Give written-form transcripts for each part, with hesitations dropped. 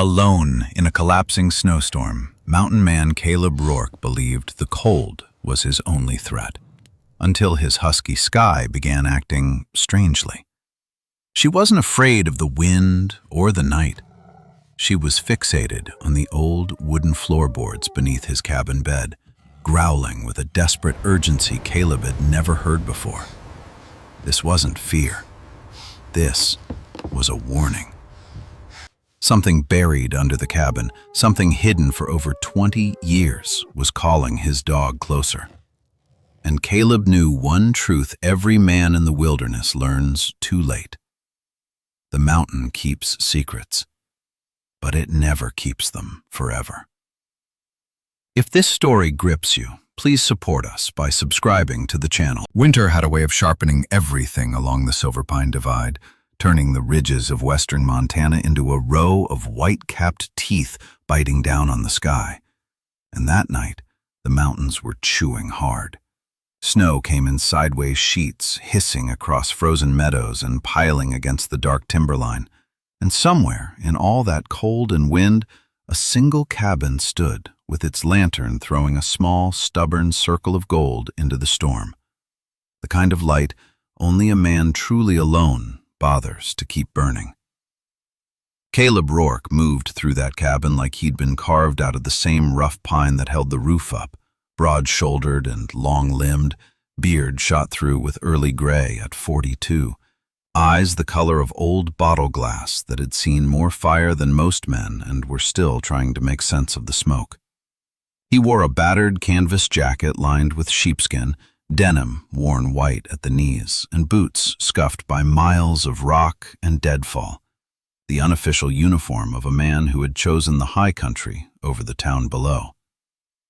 Alone in a collapsing snowstorm, mountain man Caleb Rourke believed the cold was his only threat, until his husky Sky began acting strangely. She wasn't afraid of the wind or the night. She was fixated on the old wooden floorboards beneath his cabin bed, growling with a desperate urgency Caleb had never heard before. This wasn't fear. This was a warning. Something buried under the cabin, something hidden for over 20 years, was calling his dog closer. And Caleb knew one truth every man in the wilderness learns too late. The mountain keeps secrets, but it never keeps them forever. If this story grips you, please support us by subscribing to the channel. Winter had a way of sharpening everything along the Silverpine Divide, turning the ridges of western Montana into a row of white-capped teeth biting down on the sky. And that night, the mountains were chewing hard. Snow came in sideways sheets, hissing across frozen meadows and piling against the dark timberline. And somewhere, in all that cold and wind, a single cabin stood, with its lantern throwing a small, stubborn circle of gold into the storm. The kind of light only a man truly alone bothers to keep burning. Caleb Rourke moved through that cabin like he'd been carved out of the same rough pine that held the roof up, broad-shouldered and long-limbed, beard shot through with early gray at 42, eyes the color of old bottle glass that had seen more fire than most men and were still trying to make sense of the smoke. He wore a battered canvas jacket lined with sheepskin, denim worn white at the knees, and boots scuffed by miles of rock and deadfall, the unofficial uniform of a man who had chosen the high country over the town below.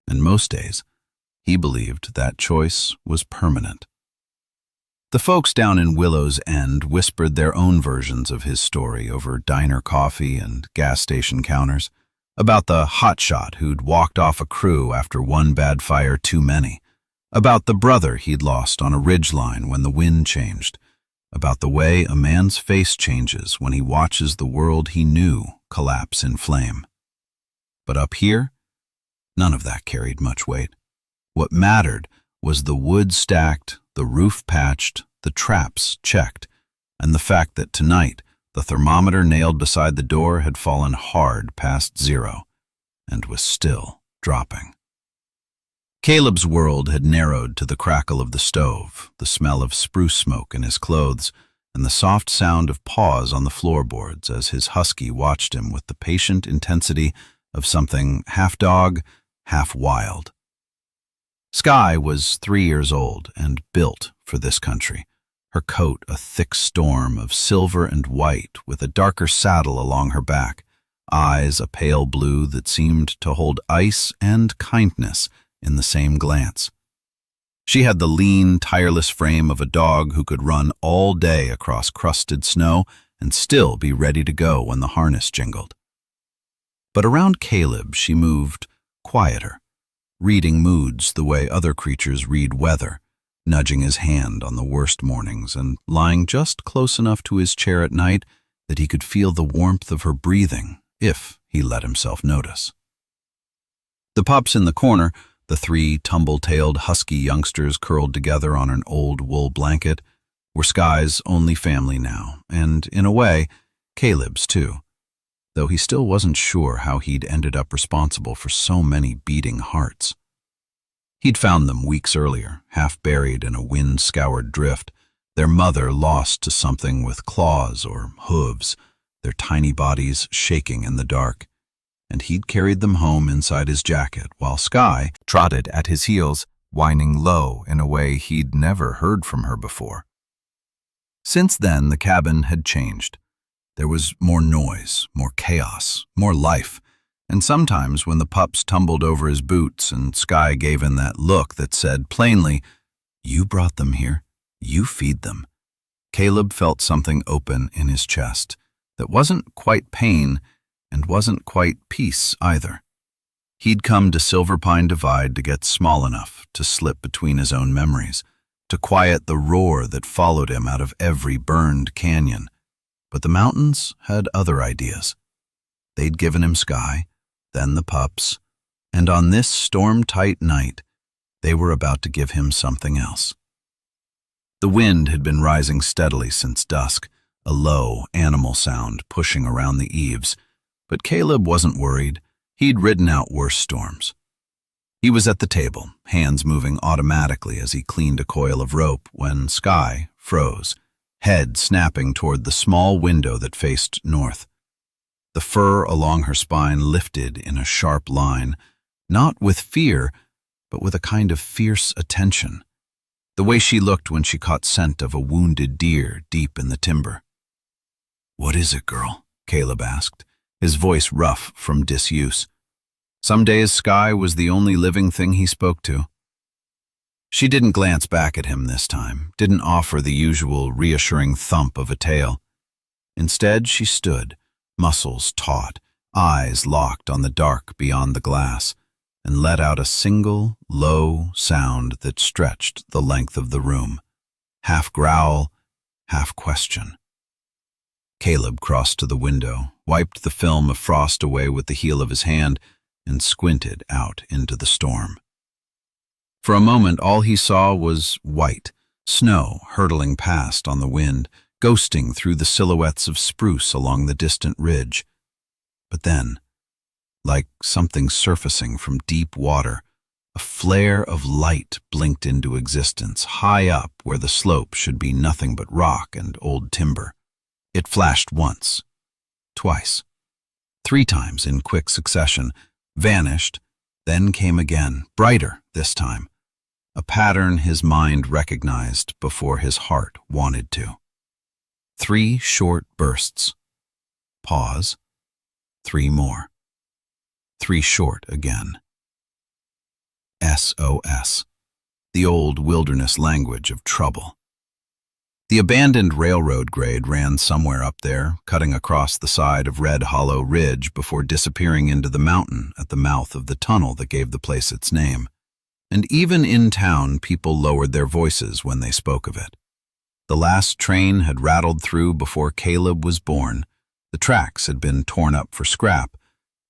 And most days, he believed that choice was permanent. The folks down in Willow's End whispered their own versions of his story over diner coffee and gas station counters, about the hotshot who'd walked off a crew after one bad fire too many, about the brother he'd lost on a ridgeline when the wind changed, about the way a man's face changes when he watches the world he knew collapse in flame. But up here, none of that carried much weight. What mattered was the wood stacked, the roof patched, the traps checked, and the fact that tonight the thermometer nailed beside the door had fallen hard past 0 and was still dropping. Caleb's world had narrowed to the crackle of the stove, the smell of spruce smoke in his clothes, and the soft sound of paws on the floorboards as his husky watched him with the patient intensity of something half dog, half wild. Sky was 3 years old and built for this country, her coat a thick storm of silver and white with a darker saddle along her back, eyes a pale blue that seemed to hold ice and kindness in the same glance. She had the lean, tireless frame of a dog who could run all day across crusted snow and still be ready to go when the harness jingled. But around Caleb she moved quieter, reading moods the way other creatures read weather, nudging his hand on the worst mornings and lying just close enough to his chair at night that he could feel the warmth of her breathing if he let himself notice. The pups in the corner, the 3 tumble-tailed husky youngsters curled together on an old wool blanket, were Sky's only family now, and, in a way, Caleb's too, though he still wasn't sure how he'd ended up responsible for so many beating hearts. He'd found them weeks earlier, half buried in a wind-scoured drift, their mother lost to something with claws or hooves, their tiny bodies shaking in the dark, and he'd carried them home inside his jacket while Sky trotted at his heels, whining low in a way he'd never heard from her before. Since then, the cabin had changed. There was more noise, more chaos, more life, and sometimes when the pups tumbled over his boots and Sky gave him that look that said plainly, "You brought them here, you feed them," Caleb felt something open in his chest that wasn't quite pain and wasn't quite peace either. He'd come to Silverpine Divide to get small enough to slip between his own memories, to quiet the roar that followed him out of every burned canyon. But the mountains had other ideas. They'd given him Sky, then the pups, and on this storm-tight night, they were about to give him something else. The wind had been rising steadily since dusk, a low, animal sound pushing around the eaves, but Caleb wasn't worried. He'd ridden out worse storms. He was at the table, hands moving automatically as he cleaned a coil of rope, when Sky froze, head snapping toward the small window that faced north. The fur along her spine lifted in a sharp line, not with fear, but with a kind of fierce attention, the way she looked when she caught scent of a wounded deer deep in the timber. "What is it, girl?" Caleb asked, his voice rough from disuse. Some days Sky was the only living thing he spoke to. She didn't glance back at him this time, didn't offer the usual reassuring thump of a tail. Instead, she stood, muscles taut, eyes locked on the dark beyond the glass, and let out a single, low sound that stretched the length of the room, half growl, half question. Caleb crossed to the window, wiped the film of frost away with the heel of his hand, and squinted out into the storm. For a moment, all he saw was white, snow hurtling past on the wind, ghosting through the silhouettes of spruce along the distant ridge. But then, like something surfacing from deep water, a flare of light blinked into existence, high up where the slope should be nothing but rock and old timber. It flashed once, twice, 3 times in quick succession, vanished, then came again, brighter this time, a pattern his mind recognized before his heart wanted to. 3 short bursts. Pause. 3 more. 3 short again. SOS, the old wilderness language of trouble. The abandoned railroad grade ran somewhere up there, cutting across the side of Red Hollow Ridge before disappearing into the mountain at the mouth of the tunnel that gave the place its name. And even in town, people lowered their voices when they spoke of it. The last train had rattled through before Caleb was born. The tracks had been torn up for scrap,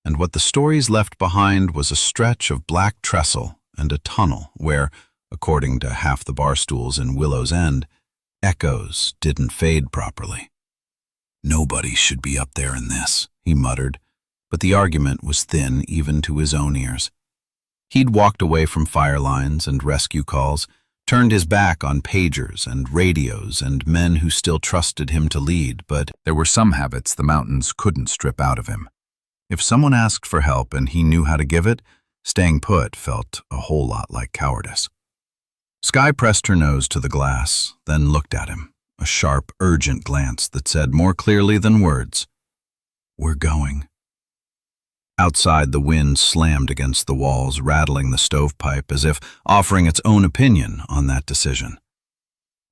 and what the stories left behind was a stretch of black trestle and a tunnel where, according to half the bar stools in Willow's End, echoes didn't fade properly. "Nobody should be up there in this," he muttered, but the argument was thin even to his own ears. He'd walked away from fire lines and rescue calls, turned his back on pagers and radios and men who still trusted him to lead, but there were some habits the mountains couldn't strip out of him. If someone asked for help and he knew how to give it, staying put felt a whole lot like cowardice. Sky pressed her nose to the glass, then looked at him, a sharp, urgent glance that said more clearly than words, "We're going." Outside, the wind slammed against the walls, rattling the stovepipe as if offering its own opinion on that decision.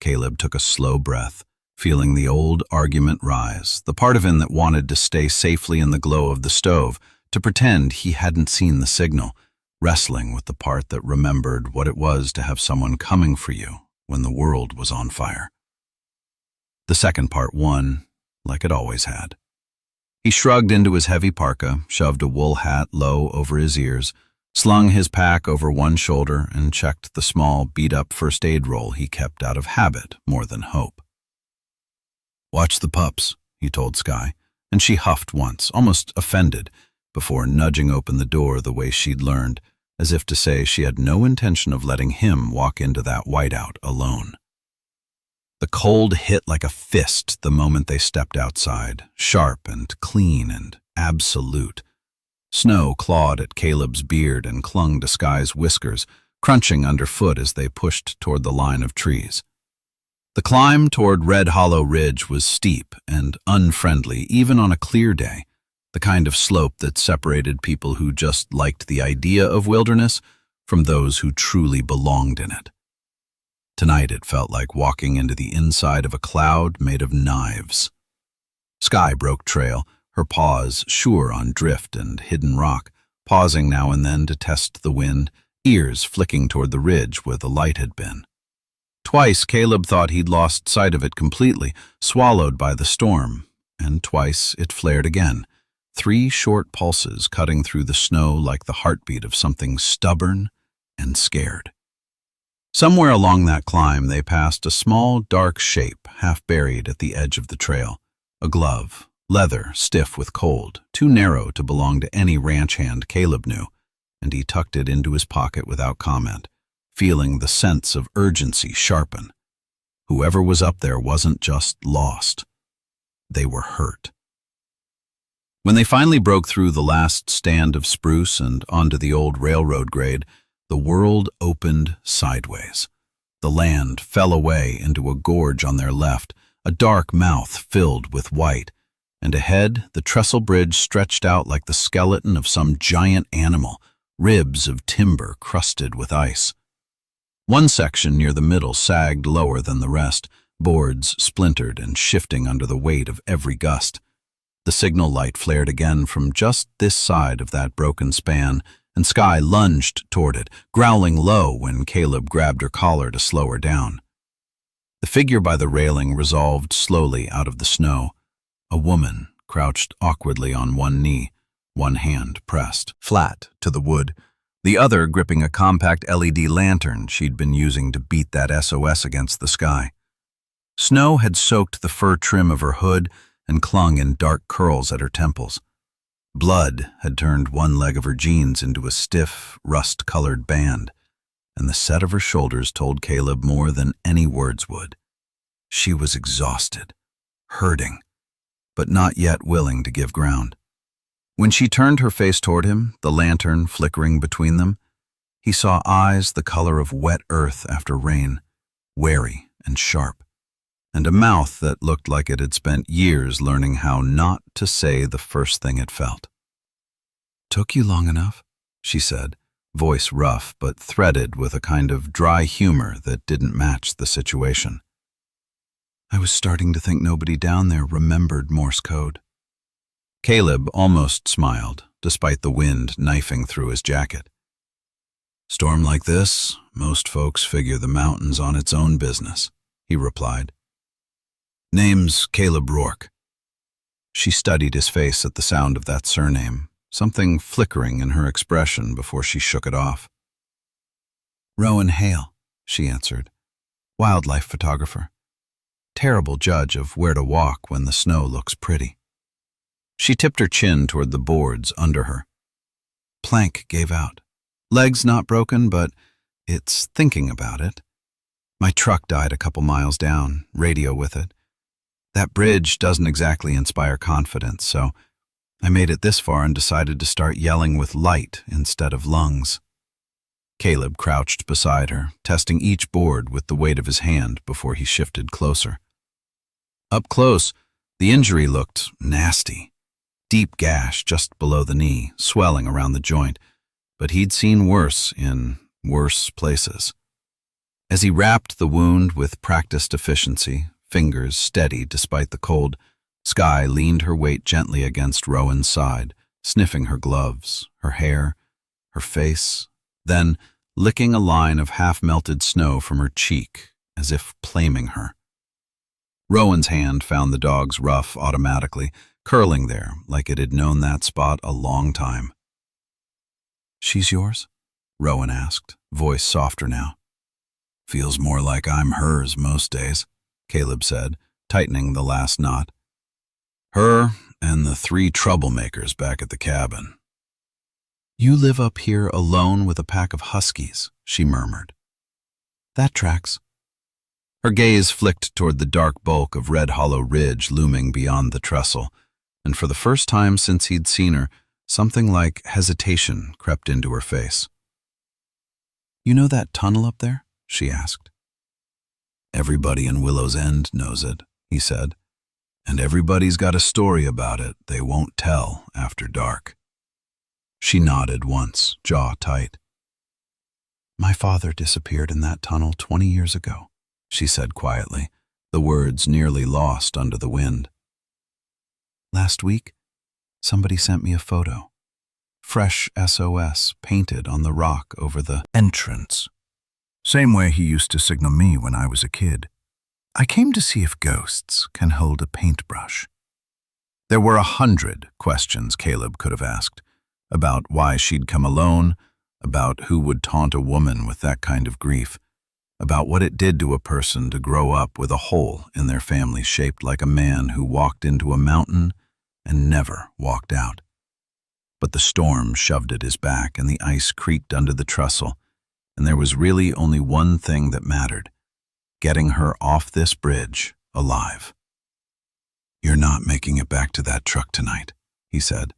Caleb took a slow breath, feeling the old argument rise, the part of him that wanted to stay safely in the glow of the stove, to pretend he hadn't seen the signal, wrestling with the part that remembered what it was to have someone coming for you when the world was on fire. The second part won, like it always had. He shrugged into his heavy parka, shoved a wool hat low over his ears, slung his pack over one shoulder, and checked the small, beat-up first aid roll he kept out of habit more than hope. "Watch the pups," he told Sky, and she huffed once, almost offended, before nudging open the door the way she'd learned, as if to say she had no intention of letting him walk into that whiteout alone. The cold hit like a fist the moment they stepped outside, sharp and clean and absolute. Snow clawed at Caleb's beard and clung to Sky's whiskers, crunching underfoot as they pushed toward the line of trees. The climb toward Red Hollow Ridge was steep and unfriendly, even on a clear day, the kind of slope that separated people who just liked the idea of wilderness from those who truly belonged in it. Tonight it felt like walking into the inside of a cloud made of knives. Sky broke trail, her paws sure on drift and hidden rock, pausing now and then to test the wind, ears flicking toward the ridge where the light had been. Twice Caleb thought he'd lost sight of it completely, swallowed by the storm, and twice it flared again, 3 short pulses cutting through the snow like the heartbeat of something stubborn and scared. Somewhere along that climb, they passed a small, dark shape half buried at the edge of the trail. A glove, leather, stiff with cold, too narrow to belong to any ranch hand Caleb knew, and he tucked it into his pocket without comment, feeling the sense of urgency sharpen. Whoever was up there wasn't just lost. They were hurt. When they finally broke through the last stand of spruce and onto the old railroad grade, the world opened sideways. The land fell away into a gorge on their left, a dark mouth filled with white, and ahead the trestle bridge stretched out like the skeleton of some giant animal, ribs of timber crusted with ice. One section near the middle sagged lower than the rest, boards splintered and shifting under the weight of every gust. The signal light flared again from just this side of that broken span, and Skye lunged toward it, growling low when Caleb grabbed her collar to slow her down. The figure by the railing resolved slowly out of the snow. A woman crouched awkwardly on one knee, one hand pressed flat to the wood, the other gripping a compact LED lantern she'd been using to beat that SOS against the sky. Snow had soaked the fur trim of her hood and clung in dark curls at her temples. Blood had turned one leg of her jeans into a stiff, rust-colored band, and the set of her shoulders told Caleb more than any words would. She was exhausted, hurting, but not yet willing to give ground. When she turned her face toward him, the lantern flickering between them, he saw eyes the color of wet earth after rain, wary and sharp, and a mouth that looked like it had spent years learning how not to say the first thing it felt. "Took you long enough," she said, voice rough but threaded with a kind of dry humor that didn't match the situation. "I was starting to think nobody down there remembered Morse code." Caleb almost smiled, despite the wind knifing through his jacket. "Storm like this, most folks figure the mountain's on its own business," he replied. "Name's Caleb Rourke." She studied his face at the sound of that surname, something flickering in her expression before she shook it off. "Rowan Hale," she answered. "Wildlife photographer. Terrible judge of where to walk when the snow looks pretty." She tipped her chin toward the boards under her. "Plank gave out. Leg's not broken, but it's thinking about it. My truck died a couple miles down, radio with it. That bridge doesn't exactly inspire confidence, so I made it this far and decided to start yelling with light instead of lungs." Caleb crouched beside her, testing each board with the weight of his hand before he shifted closer. Up close, the injury looked nasty. Deep gash just below the knee, swelling around the joint, but he'd seen worse in worse places. As he wrapped the wound with practiced efficiency, fingers steady despite the cold, Skye leaned her weight gently against Rowan's side, sniffing her gloves, her hair, her face, then licking a line of half-melted snow from her cheek, as if claiming her. Rowan's hand found the dog's ruff automatically, curling there like it had known that spot a long time. "She's yours?" Rowan asked, voice softer now. "Feels more like I'm hers most days," Caleb said, tightening the last knot. "Her and the 3 troublemakers back at the cabin." "You live up here alone with a pack of Huskies," she murmured. "That tracks." Her gaze flicked toward the dark bulk of Red Hollow Ridge looming beyond the trestle, and for the first time since he'd seen her, something like hesitation crept into her face. "You know that tunnel up there?" she asked. "Everybody in Willow's End knows it," he said, "and everybody's got a story about it they won't tell after dark." She nodded once, jaw tight. "My father disappeared in that tunnel 20 years ago," she said quietly, the words nearly lost under the wind. "Last week, somebody sent me a photo. Fresh SOS painted on the rock over the entrance. Same way he used to signal me when I was a kid. I came to see if ghosts can hold a paintbrush." There were 100 questions Caleb could have asked, about why she'd come alone, about who would taunt a woman with that kind of grief, about what it did to a person to grow up with a hole in their family shaped like a man who walked into a mountain and never walked out. But the storm shoved at his back and the ice creaked under the trestle, and there was really only one thing that mattered: getting her off this bridge alive. "You're not making it back to that truck tonight," he said.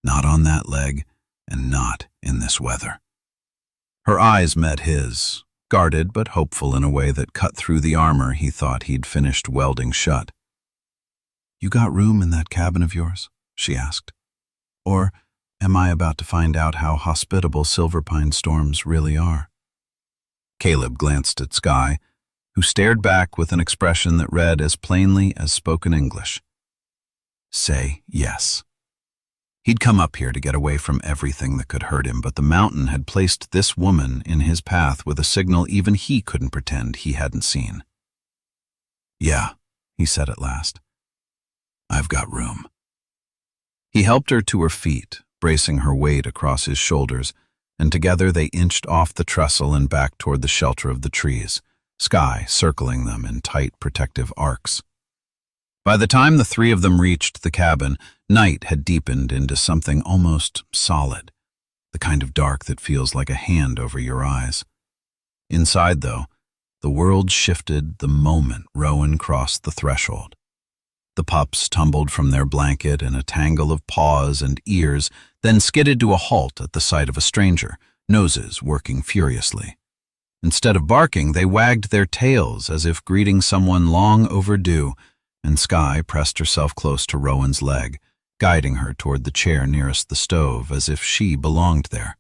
"Not on that leg, and not in this weather." Her eyes met his, guarded but hopeful in a way that cut through the armor he thought he'd finished welding shut. "You got room in that cabin of yours?" she asked. "Or am I about to find out how hospitable Silverpine storms really are?" Caleb glanced at Skye, who stared back with an expression that read as plainly as spoken English. "Say yes." He'd come up here to get away from everything that could hurt him, but the mountain had placed this woman in his path with a signal even he couldn't pretend he hadn't seen. "Yeah," he said at last. "I've got room." He helped her to her feet, bracing her weight across his shoulders, and together they inched off the trestle and back toward the shelter of the trees, Skye circling them in tight protective arcs. By the time the three of them reached the cabin, night had deepened into something almost solid, the kind of dark that feels like a hand over your eyes. Inside, though, the world shifted the moment Rowan crossed the threshold. The pups tumbled from their blanket in a tangle of paws and ears, then skidded to a halt at the sight of a stranger, noses working furiously. Instead of barking, they wagged their tails as if greeting someone long overdue, and Skye pressed herself close to Rowan's leg, guiding her toward the chair nearest the stove as if she belonged there.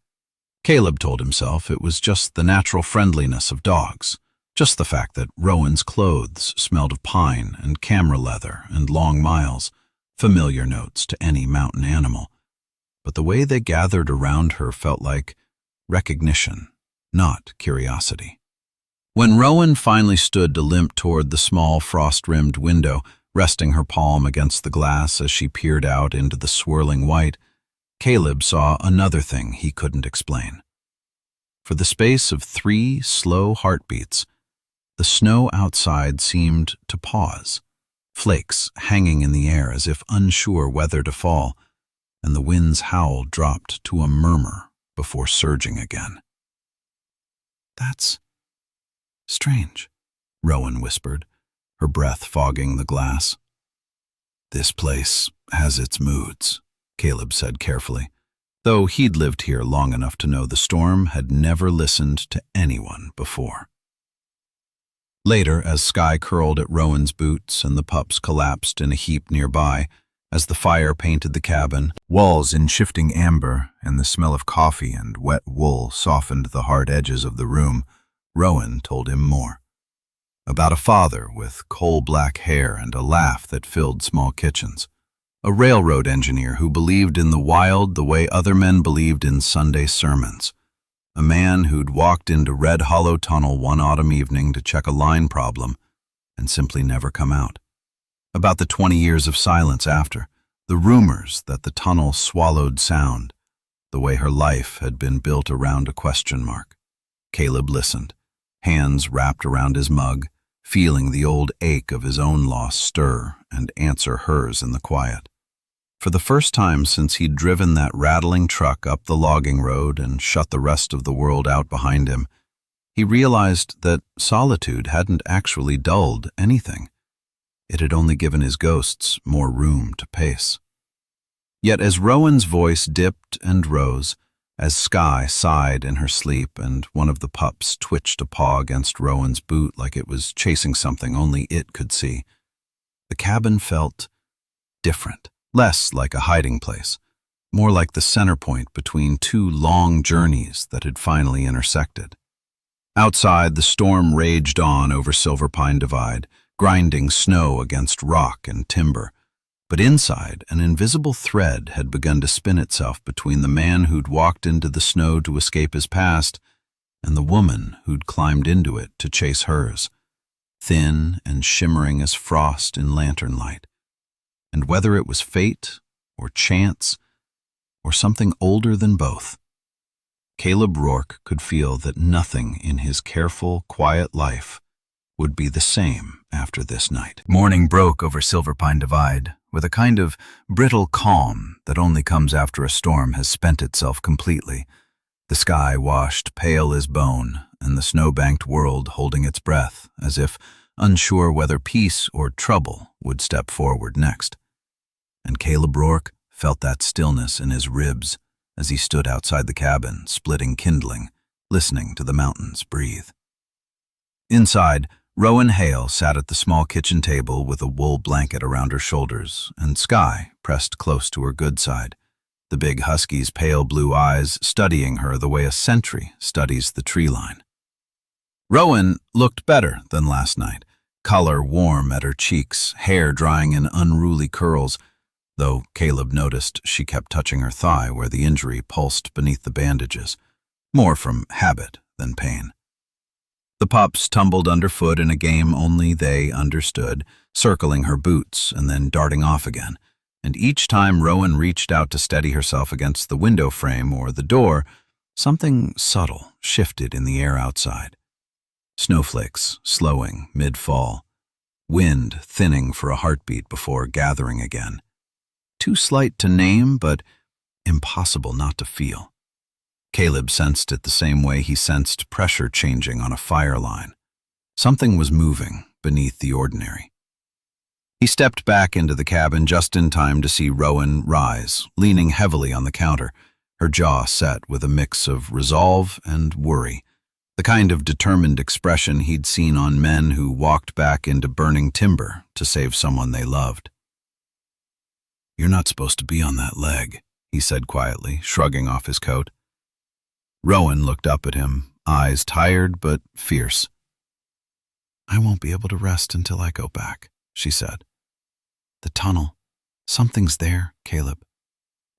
Caleb told himself it was just the natural friendliness of dogs, just the fact that Rowan's clothes smelled of pine and camera leather and long miles, familiar notes to any mountain animal. But the way they gathered around her felt like recognition, not curiosity. When Rowan finally stood to limp toward the small frost-rimmed window, resting her palm against the glass as she peered out into the swirling white, Caleb saw another thing he couldn't explain. For the space of 3 slow heartbeats, the snow outside seemed to pause, flakes hanging in the air as if unsure whether to fall, and the wind's howl dropped to a murmur before surging again. "That's strange," Rowan whispered, her breath fogging the glass. "This place has its moods," Caleb said carefully, though he'd lived here long enough to know the storm had never listened to anyone before. Later, as Skye curled at Rowan's boots and the pups collapsed in a heap nearby, as the fire painted the cabin, walls in shifting amber and the smell of coffee and wet wool softened the hard edges of the room, Rowan told him more. About a father with coal-black hair and a laugh that filled small kitchens. A railroad engineer who believed in the wild the way other men believed in Sunday sermons. A man who'd walked into Red Hollow Tunnel one autumn evening to check a line problem and simply never come out. About the 20 years of silence after, the rumors that the tunnel swallowed sound, the way her life had been built around a question mark. Caleb listened, hands wrapped around his mug, feeling the old ache of his own loss stir and answer hers in the quiet. For the first time since he'd driven that rattling truck up the logging road and shut the rest of the world out behind him, he realized that solitude hadn't actually dulled anything. It had only given his ghosts more room to pace. Yet as Rowan's voice dipped and rose, as Skye sighed in her sleep and one of the pups twitched a paw against Rowan's boot like it was chasing something only it could see, the cabin felt different, less like a hiding place, more like the center point between 2 long journeys that had finally intersected. Outside, the storm raged on over Silverpine Divide, grinding snow against rock and timber. But inside, an invisible thread had begun to spin itself between the man who'd walked into the snow to escape his past and the woman who'd climbed into it to chase hers, thin and shimmering as frost in lantern light. and whether it was fate or chance or something older than both, Caleb Rourke could feel that nothing in his careful, quiet life would be the same after this night. Morning broke over Silverpine Divide with a kind of brittle calm that only comes after a storm has spent itself completely. The sky washed pale as bone, and the snow-banked world holding its breath, as if unsure whether peace or trouble would step forward next. And Caleb Rourke felt that stillness in his ribs as he stood outside the cabin, splitting kindling, listening to the mountains breathe. Inside, Rowan Hale sat at the small kitchen table with a wool blanket around her shoulders, and Skye pressed close to her good side, the big Husky's pale blue eyes studying her the way a sentry studies the tree line. Rowan looked better than last night, color warm at her cheeks, hair drying in unruly curls, though Caleb noticed she kept touching her thigh where the injury pulsed beneath the bandages, more from habit than pain. The pups tumbled underfoot in a game only they understood, circling her boots and then darting off again, and each time Rowan reached out to steady herself against the window frame or the door, something subtle shifted in the air outside. Snowflakes slowing mid-fall, wind thinning for a heartbeat before gathering again. Too slight to name, but impossible not to feel. Caleb sensed it the same way he sensed pressure changing on a fire line. Something was moving beneath the ordinary. He stepped back into the cabin just in time to see Rowan rise, leaning heavily on the counter, her jaw set with a mix of resolve and worry, the kind of determined expression he'd seen on men who walked back into burning timber to save someone they loved. "You're not supposed to be on that leg," he said quietly, shrugging off his coat. Rowan looked up at him, eyes tired but fierce. "I won't be able to rest until I go back," she said. "The tunnel. Something's there, Caleb.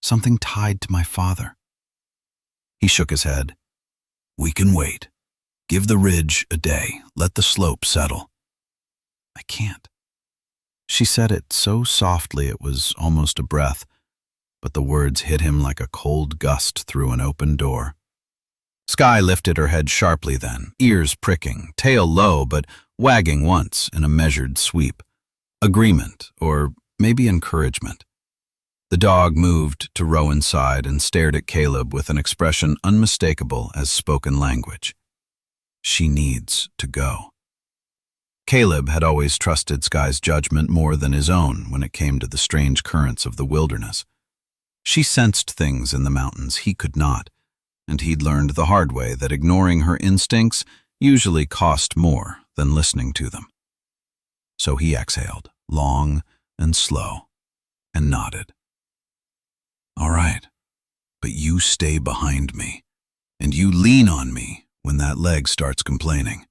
Something tied to my father." He shook his head. "We can wait. Give the ridge a day. Let the slope settle." "I can't." She said it so softly it was almost a breath, but the words hit him like a cold gust through an open door. Skye lifted her head sharply then, ears pricking, tail low but wagging once in a measured sweep. Agreement, or maybe encouragement. The dog moved to Rowan's side and stared at Caleb with an expression unmistakable as spoken language. She needs to go. Caleb had always trusted Skye's judgment more than his own when it came to the strange currents of the wilderness. She sensed things in the mountains he could not, and he'd learned the hard way that ignoring her instincts usually cost more than listening to them. So he exhaled, long and slow, and nodded. "All right, but you stay behind me, and you lean on me when that leg starts complaining."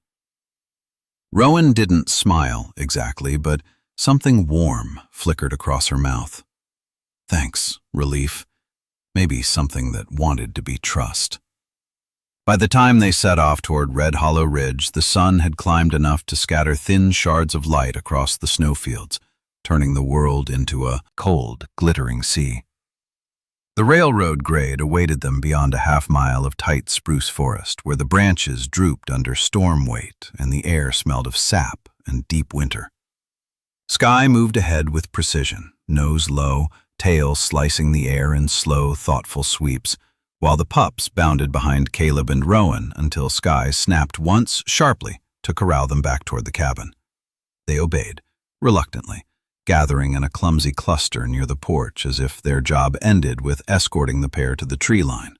Rowan didn't smile exactly, but something warm flickered across her mouth. Thanks, relief. Maybe something that wanted to be trust. By the time they set off toward Red Hollow Ridge, the sun had climbed enough to scatter thin shards of light across the snowfields, turning the world into a cold, glittering sea. The railroad grade awaited them beyond a half-mile of tight spruce forest, where the branches drooped under storm weight and the air smelled of sap and deep winter. Skye moved ahead with precision, nose low, tail slicing the air in slow, thoughtful sweeps, while the pups bounded behind Caleb and Rowan until Skye snapped once sharply to corral them back toward the cabin. They obeyed, reluctantly, gathering in a clumsy cluster near the porch as if their job ended with escorting the pair to the tree line.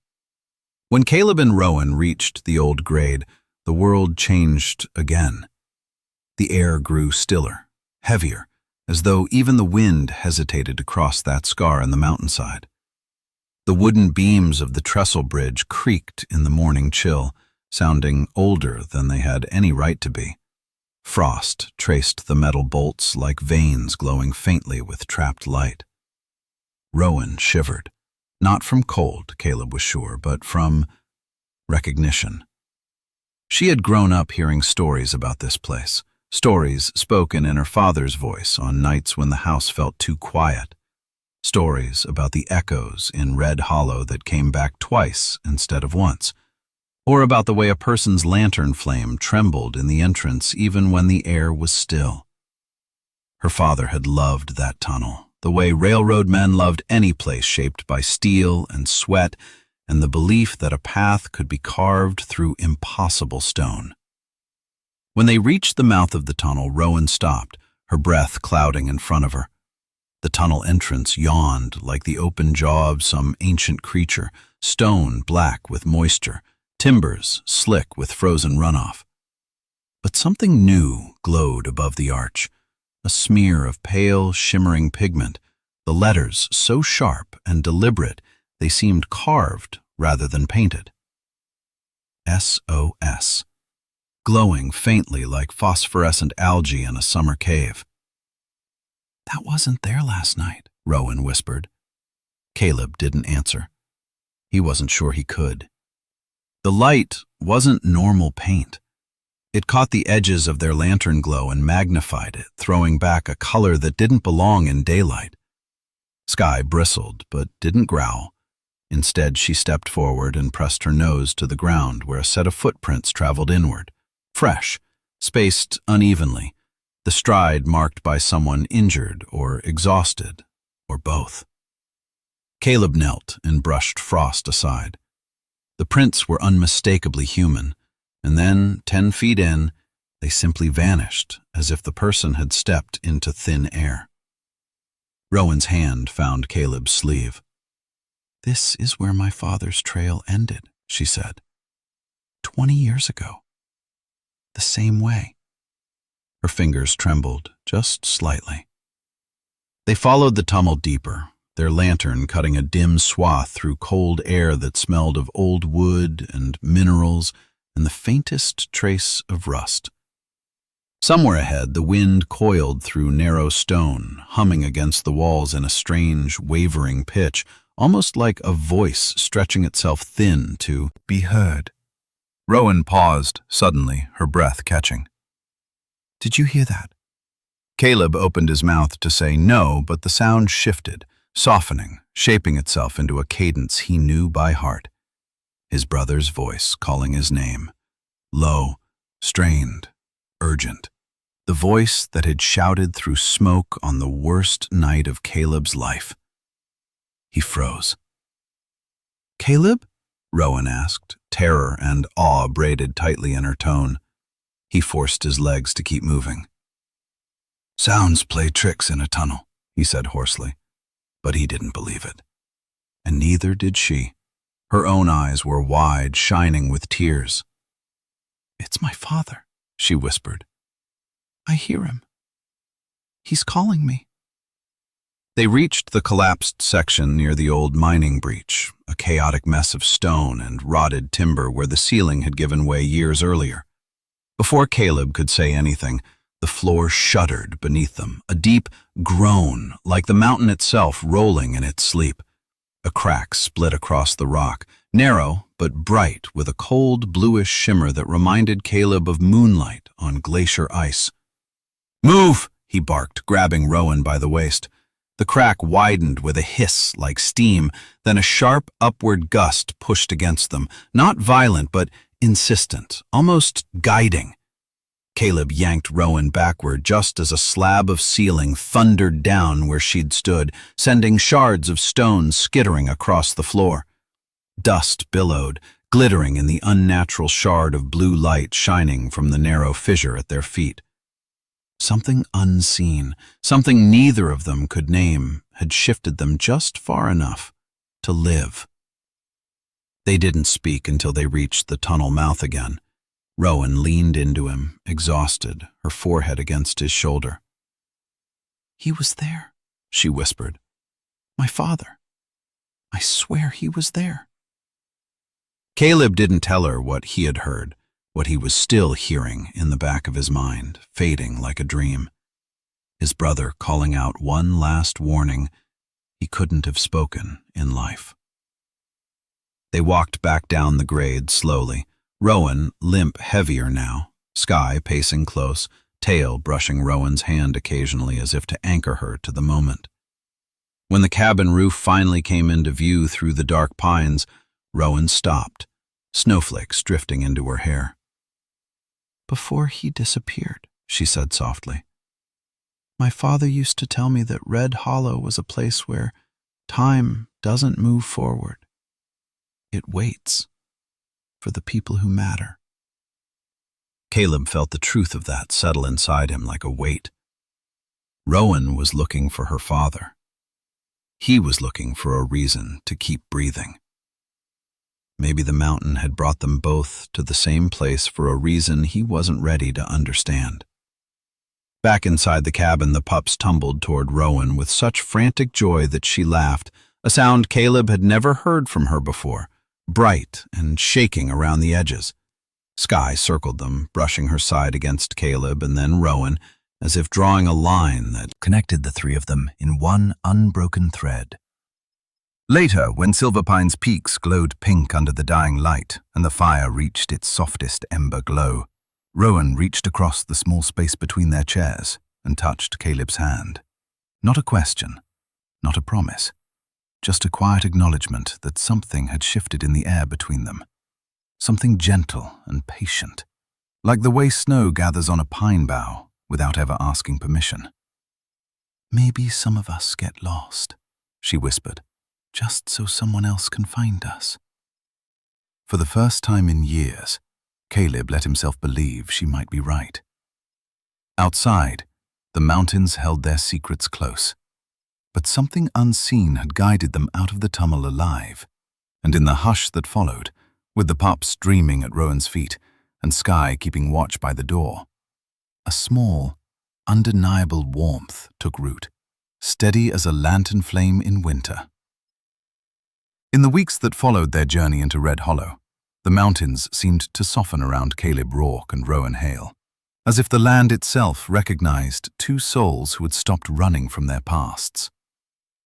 When Caleb and Rowan reached the old grade, the world changed again. The air grew stiller, heavier, as though even the wind hesitated to cross that scar in the mountainside. The wooden beams of the trestle bridge creaked in the morning chill, sounding older than they had any right to be. Frost traced the metal bolts like veins glowing faintly with trapped light. Rowan shivered, not from cold, Caleb was sure, but from recognition. She had grown up hearing stories about this place, Stories spoken in her father's voice on nights when the house felt too quiet. Stories about the echoes in Red Hollow that came back twice instead of once. Or about the way a person's lantern flame trembled in the entrance even when the air was still. Her father had loved that tunnel, the way railroad men loved any place shaped by steel and sweat and the belief that a path could be carved through impossible stone. When they reached the mouth of the tunnel, Rowan stopped, her breath clouding in front of her. The tunnel entrance yawned like the open jaw of some ancient creature, stone black with moisture, timbers slick with frozen runoff. But something new glowed above the arch, a smear of pale, shimmering pigment, the letters so sharp and deliberate they seemed carved rather than painted. SOS, glowing faintly like phosphorescent algae in a summer cave. "That wasn't there last night," Rowan whispered. Caleb didn't answer. He wasn't sure he could. The light wasn't normal paint. It caught the edges of their lantern glow and magnified it, throwing back a color that didn't belong in daylight. Sky bristled, but didn't growl. Instead, she stepped forward and pressed her nose to the ground where a set of footprints traveled inward, fresh, spaced unevenly, the stride marked by someone injured or exhausted, or both. Caleb knelt and brushed frost aside. The prints were unmistakably human, and then, 10 feet in, they simply vanished, as if the person had stepped into thin air. Rowan's hand found Caleb's sleeve. "This is where my father's trail ended," she said. 20 years ago. The same way." Her fingers trembled, just slightly. They followed the tunnel deeper, their lantern cutting a dim swath through cold air that smelled of old wood and minerals and the faintest trace of rust. Somewhere ahead, the wind coiled through narrow stone, humming against the walls in a strange, wavering pitch, almost like a voice stretching itself thin to be heard. Rowan paused, suddenly, her breath catching. "Did you hear that?" Caleb opened his mouth to say no, but the sound shifted, softening, shaping itself into a cadence he knew by heart. His brother's voice calling his name. Low, strained, urgent. The voice that had shouted through smoke on the worst night of Caleb's life. He froze. "Caleb?" Rowan asked, terror and awe braided tightly in her tone. He forced his legs to keep moving. "Sounds play tricks in a tunnel," he said hoarsely, but he didn't believe it. And neither did she. Her own eyes were wide, shining with tears. "It's my father," she whispered. "I hear him. He's calling me." They reached the collapsed section near the old mining breach, a chaotic mess of stone and rotted timber where the ceiling had given way years earlier. Before Caleb could say anything, the floor shuddered beneath them, a deep groan, like the mountain itself rolling in its sleep. A crack split across the rock, narrow but bright with a cold bluish shimmer that reminded Caleb of moonlight on glacier ice. "Move!" he barked, grabbing Rowan by the waist. The crack widened with a hiss like steam, then a sharp upward gust pushed against them, not violent but insistent, almost guiding. Caleb yanked Rowan backward just as a slab of ceiling thundered down where she'd stood, sending shards of stone skittering across the floor. Dust billowed, glittering in the unnatural shard of blue light shining from the narrow fissure at their feet. Something unseen, something neither of them could name, had shifted them just far enough to live. They didn't speak until they reached the tunnel mouth again. Rowan leaned into him, exhausted, her forehead against his shoulder. "He was there," she whispered. "My father. I swear he was there." Caleb didn't tell her what he had heard, what he was still hearing in the back of his mind, fading like a dream. His brother calling out one last warning he couldn't have spoken in life. They walked back down the grade slowly, Rowan limp heavier now, Sky pacing close, tail brushing Rowan's hand occasionally as if to anchor her to the moment. When the cabin roof finally came into view through the dark pines, Rowan stopped, snowflakes drifting into her hair. "Before he disappeared," she said softly, "my father used to tell me that Red Hollow was a place where time doesn't move forward. It waits for the people who matter." Caleb felt the truth of that settle inside him like a weight. Rowan was looking for her father. He was looking for a reason to keep breathing. Maybe the mountain had brought them both to the same place for a reason he wasn't ready to understand. Back inside the cabin, the pups tumbled toward Rowan with such frantic joy that she laughed, a sound Caleb had never heard from her before, bright and shaking around the edges. Sky circled them, brushing her side against Caleb and then Rowan, as if drawing a line that connected the three of them in one unbroken thread. Later, when Silverpine's peaks glowed pink under the dying light and the fire reached its softest ember glow, Rowan reached across the small space between their chairs and touched Caleb's hand. Not a question, not a promise, just a quiet acknowledgement that something had shifted in the air between them. Something gentle and patient, like the way snow gathers on a pine bough without ever asking permission. "Maybe some of us get lost," she whispered, "just so someone else can find us." For the first time in years, Caleb let himself believe she might be right. Outside, the mountains held their secrets close, but something unseen had guided them out of the tumble alive, and in the hush that followed, with the pups dreaming at Rowan's feet and Sky keeping watch by the door, a small, undeniable warmth took root, steady as a lantern flame in winter. In the weeks that followed their journey into Red Hollow, the mountains seemed to soften around Caleb Rourke and Rowan Hale, as if the land itself recognized two souls who had stopped running from their pasts.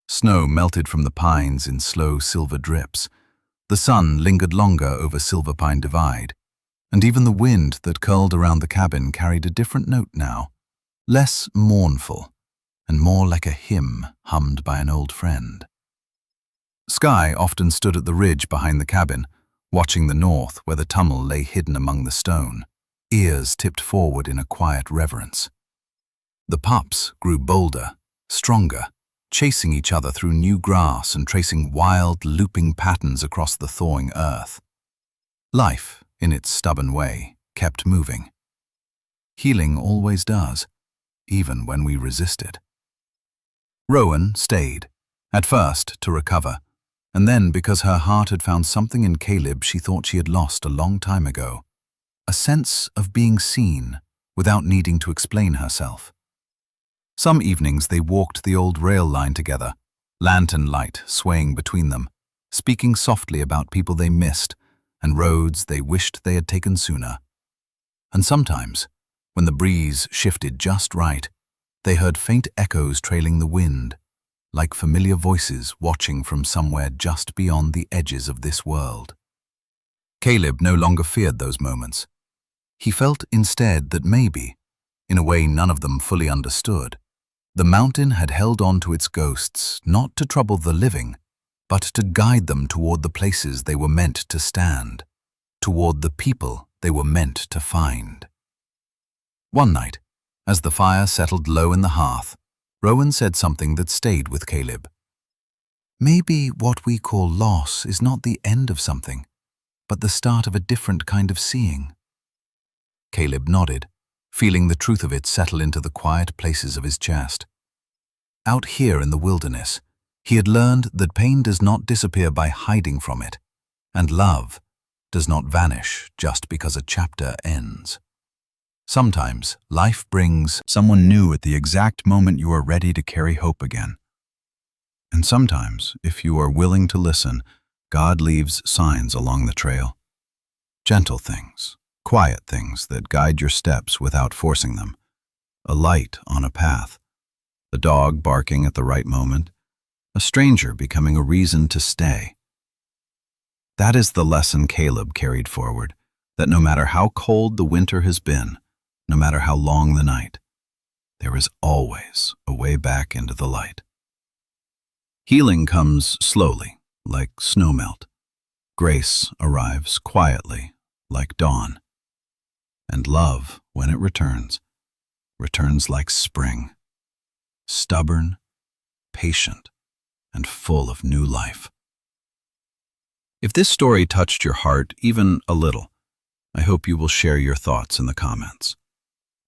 Snow melted from the pines in slow silver drips. The sun lingered longer over Silverpine Divide, and even the wind that curled around the cabin carried a different note now, less mournful and more like a hymn hummed by an old friend. Sky often stood at the ridge behind the cabin, watching the north where the tumble lay hidden among the stone, ears tipped forward in a quiet reverence. The pups grew bolder, stronger, chasing each other through new grass and tracing wild, looping patterns across the thawing earth. Life, in its stubborn way, kept moving. Healing always does, even when we resist it. Rowan stayed, at first to recover, and then because her heart had found something in Caleb she thought she had lost a long time ago, a sense of being seen without needing to explain herself. Some evenings they walked the old rail line together, lantern light swaying between them, speaking softly about people they missed and roads they wished they had taken sooner. And sometimes, when the breeze shifted just right, they heard faint echoes trailing the wind, like familiar voices watching from somewhere just beyond the edges of this world. Caleb no longer feared those moments. He felt instead that maybe, in a way none of them fully understood, the mountain had held on to its ghosts not to trouble the living, but to guide them toward the places they were meant to stand, toward the people they were meant to find. One night, as the fire settled low in the hearth, Rowan said something that stayed with Caleb. "Maybe what we call loss is not the end of something, but the start of a different kind of seeing." Caleb nodded, feeling the truth of it settle into the quiet places of his chest. Out here in the wilderness, he had learned that pain does not disappear by hiding from it, and love does not vanish just because a chapter ends. Sometimes life brings someone new at the exact moment you are ready to carry hope again. And sometimes, if you are willing to listen, God leaves signs along the trail. Gentle things, quiet things that guide your steps without forcing them. A light on a path, a dog barking at the right moment, a stranger becoming a reason to stay. That is the lesson Caleb carried forward, that no matter how cold the winter has been, No matter how long the night, there is always a way back into the light. Healing comes slowly, like snowmelt. Grace arrives quietly, like dawn. And love, when it returns like spring, stubborn, patient, and full of new life. If this story touched your heart even a little, I hope you will share your thoughts in the comments.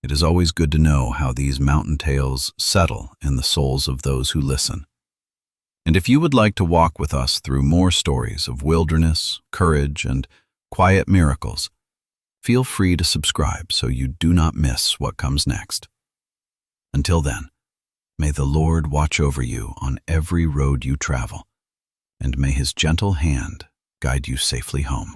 It is always good to know how these mountain tales settle in the souls of those who listen. And if you would like to walk with us through more stories of wilderness, courage, and quiet miracles, feel free to subscribe so you do not miss what comes next. Until then, may the Lord watch over you on every road you travel, and may His gentle hand guide you safely home.